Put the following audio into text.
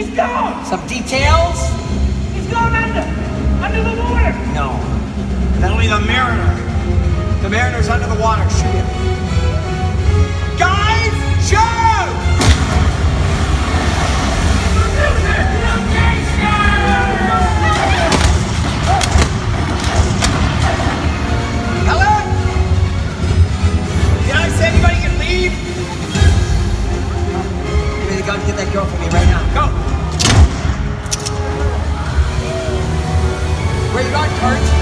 He's gone! Some details? He's gone under the water! No. Only the Mariner. The Mariner's under the water. Shoot him. Guys, shoot! Helen? Did I say anybody can leave? Give me the gun. Get that girl for me right now. Go! Where you going, Kurt?